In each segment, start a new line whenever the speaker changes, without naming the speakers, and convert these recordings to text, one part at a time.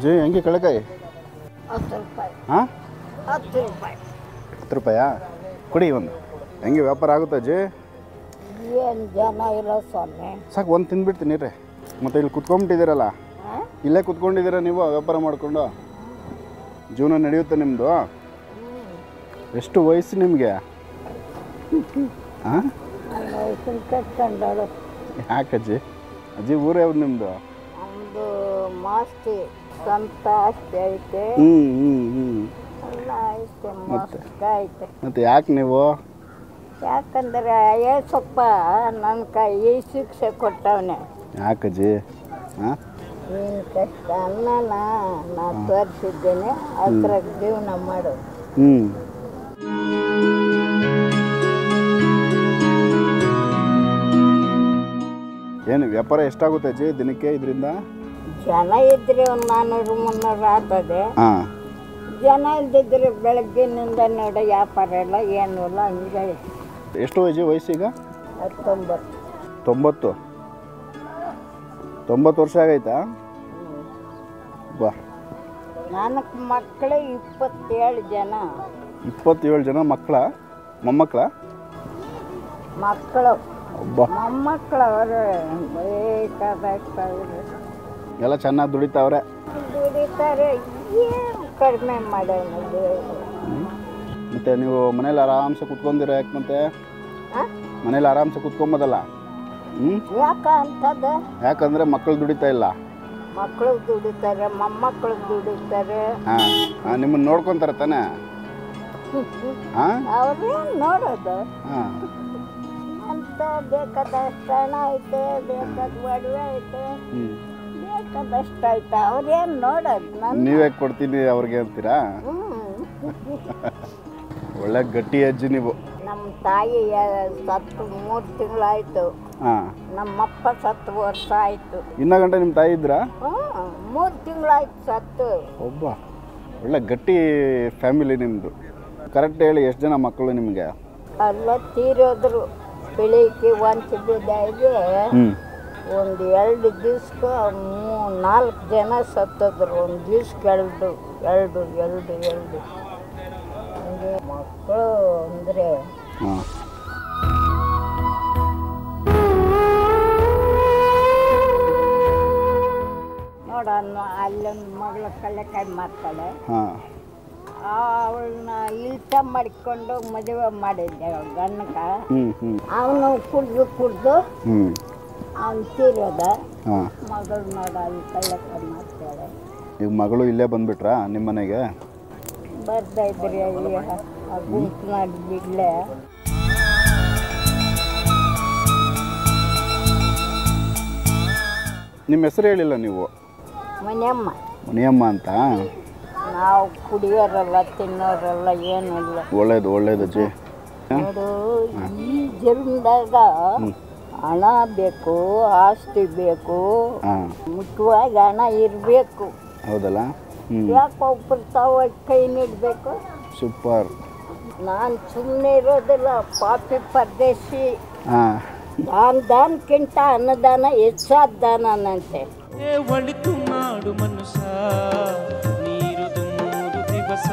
ಅಜ್ಜಿ ಹೆಂಗೆ ಕಳೆಕಾಯಿ?
10 ರೂಪಾಯಿ.
ಹಾಂ
10 ರೂಪಾಯಿ.
10 ರೂಪಾಯಾ? ಕೊಡಿ ಒಂದು. ಹೆಂಗೆ ವ್ಯಾಪಾರ ಆಗುತ್ತೆ ಅಜ್ಜಿ?
ಏನು ಜನ ಇರೋ ಸೊನ್ನೆ.
ಸಾಕು ಒಂದು ತಿಂದ್ಬಿಡ್ತೀನಿ ರೀ. ಮತ್ತು ಇಲ್ಲಿ ಕುತ್ಕೊಂಡ್ಬಿಟ್ಟಿದ್ದೀರಲ್ಲ, ಇಲ್ಲೇ ಕುತ್ಕೊಂಡಿದ್ದೀರ ನೀವು ವ್ಯಾಪಾರ ಮಾಡಿಕೊಂಡು, ಜೀವನ ನಡೆಯುತ್ತೆ ನಿಮ್ಮದು? ಎಷ್ಟು ವಯಸ್ಸು ನಿಮಗೆ? ಹಾಂ
ವಯಸ್ಸಿನ ಕಟ್ಕೊಂಡಳು.
ಯಾಕಜ್ಜಿ? ಅಜ್ಜಿ ಊರು ಯಾವ್ದು ನಿಮ್ಮದು?
ನಮ್ಮದು ಮಾಸ್ತಿ ಸ್ವಂತ ಆಸ್ತಿ ಐತೆ. ಎಲ್ಲ ಐತೆ, ಮಸ್ತ್ ಐತೆ.
ಮತ್ತು ಯಾಕೆ ನೀವು?
ಯಾಕಂದ್ರೆ ಸ್ವಲ್ಪ ನನ್ನ ಕೈ ಶಿಕ್ಷೆ ಕೊಟ್ಟವನೆ.
ಯಾಕಜ್ಜಿ? ಹಾಂ
ನೀನು ಕಷ್ಟ ಅನ್ನನ ನಾ ತೋರಿಸಿದ್ದೇನೆ, ಅದ್ರಾಗ ಜೀವನ ಮಾಡು.
ಏನು ವ್ಯಾಪಾರ ಎಷ್ಟಾಗುತ್ತೆ ಅಜ್ಜಿ ದಿನಕ್ಕೆ ಇದರಿಂದ?
ಜನ ಇದ್ರೆ ಒಂದು 400-300 ಆಗ್ತದೆ.
ಹಾಂ.
ಜನ ಇದ್ದಿದ್ರೆ ಬೆಳಗ್ಗಿನಿಂದ ನೋಡಿ ವ್ಯಾಪಾರ ಇಲ್ಲ, ಏನೂ ಇಲ್ಲ, ಹಂಗೆ.
ಎಷ್ಟು ಅಜ್ಜಿ ವಯಸ್ಸೀಗ?
90.
90 ವರ್ಷ ಆಗೈತಾ? ಬಾ.
ನನಗೆ ಮಕ್ಕಳು 27 ಜನ.
27 ಜನ ಮಕ್ಕಳ? ಮೊಮ್ಮಕ್ಕಳ?
ಮಕ್ಕಳು.
ಒಬ್ಬ.
ಮೊಮ್ಮಕ್ಕಳು ಅವರು ಬೇಕಾದಷ್ಟು
ಎಲ್ಲ ಚೆನ್ನಾಗಿ ದುಡಿತಾವ್ರೆ?
ದುಡಿತಾರೆ, ಏನು ಕಡಿಮೆ ಮಾಡೋದು.
ಮತ್ತು ನೀವು ಮನೇಲಿ ಆರಾಮ್ಸೆ ಕುತ್ಕೊಂಡಿರ ಯಾಕೆ? ಮತ್ತೆ ಮನೇಲಿ ಆರಾಮ್ಸೆ ಕುತ್ಕೊಂಬೋದಲ್ಲ?
ಯಾಕಂತದ?
ಯಾಕಂದರೆ ಮಕ್ಕಳು ದುಡಿತಾ ಇಲ್ಲ.
ಮಕ್ಕಳು ದುಡಿತಾರೆ, ಮೊಮ್ಮಕ್ಕಳು ದುಡಿತಾರೆ.
ಹಾಂ, ನಿಮ್ಮನ್ನು ನೋಡ್ಕೊತಾರೆ ತಾನೇ? ಹಾಂ,
ಅವ್ರೇನು ನೋಡೋದು?
ಹಾಂ.
ಅಂತ ಬೇಕಾದಷ್ಟು ಹಣ ಐತೆ, ಬೇಕಾದ ಒಡವೆ ಐತೆ, ಬೇಕಾದಷ್ಟು ಐತೆ, ಅವ್ರೇನು ನೋಡೋದು?
ನೀವೇ ಕೊಡ್ತೀನಿ ಅವ್ರಿಗೆ ಅಂತೀರಾ? ಒಳ್ಳೆ ಗಟ್ಟಿ ಅಜ್ಜಿ ನೀವು.
ನಮ್ಮ ತಾಯಿ ಸತ್ತು 3 ತಿಂಗಳಾಯ್ತು.
ಹಾಂ.
ನಮ್ಮಪ್ಪ ಸತ್ತು ವರ್ಷ ಆಯಿತು.
ಇನ್ನ ಗಂಟೆ ನಿಮ್ಮ ತಾಯಿ ಇದ್ರಾ?
3 ತಿಂಗಳಾಯ್ತು ಸತ್ತು.
ಒಬ್ಬ. ಒಳ್ಳೆ ಗಟ್ಟಿ ಫ್ಯಾಮಿಲಿ ನಿಮ್ಮದು. ಕರೆಕ್ಟ್ ಹೇಳಿ, ಎಷ್ಟು ಜನ ಮಕ್ಕಳು ನಿಮಗೆ?
ಎಲ್ಲ ತೀರೋದ್ರು. ಬೆಳಿಗ್ಗೆ ಬಿದ್ದಾಗೆ ಒಂದು 2 ದಿವ್ಸಕ್ಕೆ 4 ಜನ ಸತ್ತೋದ್ರು. ಒಂದು ದಿವ್ಸಕ್ಕೆ 2 ಹಂಗೆ ಮಕ್ಕಳು ಅಂದರೆ.
ಹಾಂ.
ನೋಡೋಣ, ಅಲ್ಲೊಂದು ಮಗಳು ಕಳ್ಳೆಕಾಯಿ ಮಾರ್ತಾಳೆ.
ಹಾಂ.
ಅವಳನ್ನ ಇಲ್ಟ ಮಾಡಿಕೊಂಡು ಮದುವೆ ಮಾಡಿದ್ದೆ ಗಂಡಕ. ಅವನು ಕುಡ್ದು ಅವನು ತೀರೋದ. ಮಗಳು ನೋಡ ಅಲ್ಲಿ ಕಳ್ಳೆಕಾಯಿ ಮಾರ್ತಾಳೆ.
ಈಗ ಮಗಳು ಇಲ್ಲೇ ಬಂದ್ಬಿಟ್ರಾ ನಿಮ್ಮ ಮನೆಗೆ?
ಬರ್ತಾ ಇದ್ರಿ ಅಲ್ಲಿ ಗುಂಪು ಮಾಡಿ ಬಿಡ್ಲೆ.
ನಿಮ್ಮ ಹೆಸರು ಹೇಳಿಲ್ಲ ನೀವು?
ಮನೆಯಮ್ಮ.
ಮುನಿಯಮ್ಮ ಅಂತ?
ನಾವು ಕುಡಿಯೋರಲ್ಲ, ತಿನ್ನೋರಲ್ಲ, ಏನಿಲ್ಲ.
ಒಳ್ಳೇದು ಅಜ್ಜಿ.
ನೋಡು, ಈ ಜನ್ಮದಾಗ ಹಣ ಬೇಕು, ಆಸ್ತಿ ಬೇಕು, ಮುಖ್ಯವಾಗಿ ಹಣ ಇರಬೇಕು.
ಹೌದಲ್ಲ?
ಯಾಕೆ ಒಬ್ಬರು ತಾವು ಕೈ ನೀಡಬೇಕು?
ಸೂಪರ್.
ನಾನು ಸುಮ್ಮನೆ ಇರೋದಿಲ್ಲ, ಪಾಪಿ ಪರದೇಶಿ. ದಾನಕ್ಕಿಂತ ಅನ್ನದಾನ ಹೆಚ್ಚಾದ ದಾನಂತೆ.
ಒಳಿತು ಮಾಡು ಮನುಷ್ಯ, ನೀರು ದುಮ್ಮುವುದು ದಿವಸ.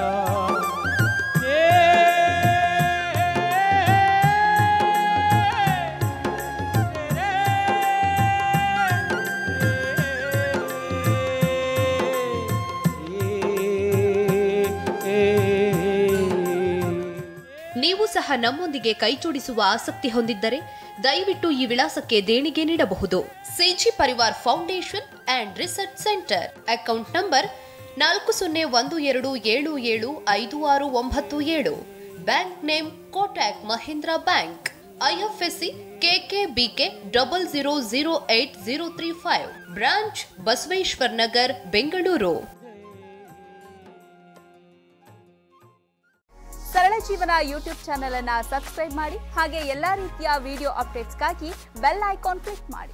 ನೀವು ಸಹ ನಮ್ಮೊಂದಿಗೆ ಕೈಜೋಡಿಸುವ ಆಸಕ್ತಿ ಹೊಂದಿದ್ದರೆ ದಯವಿಟ್ಟು ಈ ವಿಳಾಸಕ್ಕೆ ದೇಣಿಗೆ ನೀಡಬಹುದು. ಸೇಜಿ Parivar foundation and research centre. Account number 4012775697. Bank name Kotak Mahindra bank. IFSC KKBK 000803 branch Basaveshwar Nagar, Bengaluru.
Sarala Jeevana YouTube channel ಅನ್ನು ಸಬ್ಸ್ಕ್ರೈಬ್ ಮಾಡಿ. ಹಾಗೆ ಎಲ್ಲಾ ರೀತಿಯ ವಿಡಿಯೋ ಅಪ್ಡೇಟ್ಸ್ಗಾಗಿ ಬೆಲ್ ಐಕಾನ್ ಕ್ಲಿಕ್ ಮಾಡಿ.